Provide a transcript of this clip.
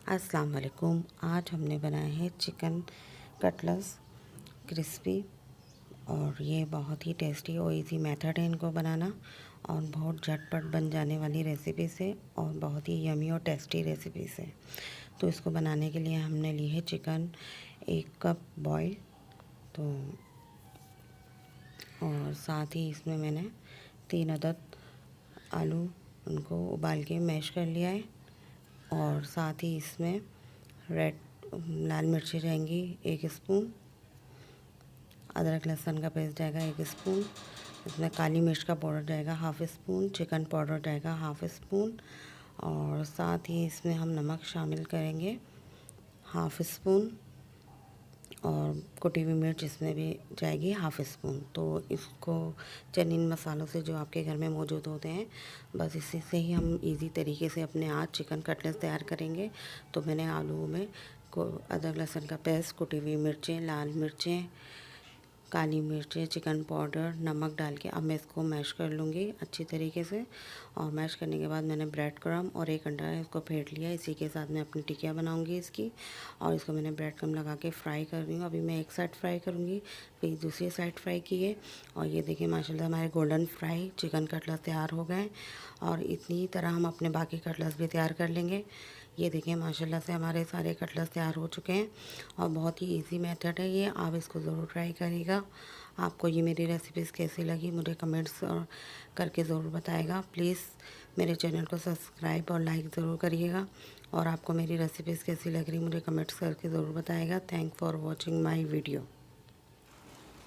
अस्सलाम वालेकुम। आज हमने बनाए हैं चिकन कटलेट्स क्रिस्पी और ये बहुत ही टेस्टी और इजी मेथड है इनको बनाना और बहुत झटपट बन जाने वाली रेसिपी से और बहुत ही यमी और टेस्टी रेसिपी से। तो इसको बनाने के लिए हमने ली है चिकन 1 कप बॉयल, तो और साथ ही इसमें मैंने 3 अदद आलू उनको उबाल के मैश कर लिया है और साथ ही इसमें लाल मिर्ची जाएंगी 1 स्पून, अदरक लहसुन का पेस्ट जाएगा 1 स्पून, इसमें काली मिर्च का पाउडर जाएगा ½ स्पून, चिकन पाउडर जाएगा ½ स्पून और साथ ही इसमें हम नमक शामिल करेंगे ½ स्पून और कुटी हुई मिर्च इसमें भी जाएगी ½ स्पून। तो इसको चंद मसालों से जो आपके घर में मौजूद होते हैं, बस इसी से ही हम इजी तरीके से अपने आज चिकन कटलेट्स तैयार करेंगे। तो मैंने आलू में को अदरक लहसुन का पेस्ट, कुटी हुई मिर्चें, लाल मिर्चें, काली मिर्चें, चिकन पाउडर, नमक डाल के अब मैं इसको मैश कर लूँगी अच्छी तरीके से। और मैश करने के बाद मैंने ब्रेड क्रम्ब और 1 अंडा इसको फेंट लिया। इसी के साथ मैं अपनी टिकिया बनाऊँगी इसकी और इसको मैंने ब्रेड क्रम्ब लगा के फ्राई कर रही हूँ। अभी मैं एक साइड फ्राई करूँगी, फिर दूसरी साइड फ्राई की है और ये देखिए माशाल्लाह हमारे गोल्डन फ्राई चिकन कटलेट्स तैयार हो गए। और इतनी तरह हम अपने बाकी कटलेट्स भी तैयार कर लेंगे। ये देखिए माशाल्लाह से हमारे सारे कटलेट्स तैयार हो चुके हैं और बहुत ही इजी मेथड है ये, आप इसको ज़रूर ट्राई करिएगा। आपको ये मेरी रेसिपीज़ कैसी लगी मुझे कमेंट्स और करके ज़रूर बताएगा। प्लीज़ मेरे चैनल को सब्सक्राइब और लाइक ज़रूर करिएगा और आपको मेरी रेसिपीज़ कैसी लग रही मुझे कमेंट्स करके ज़रूर बताएगा। Thank for watching my video.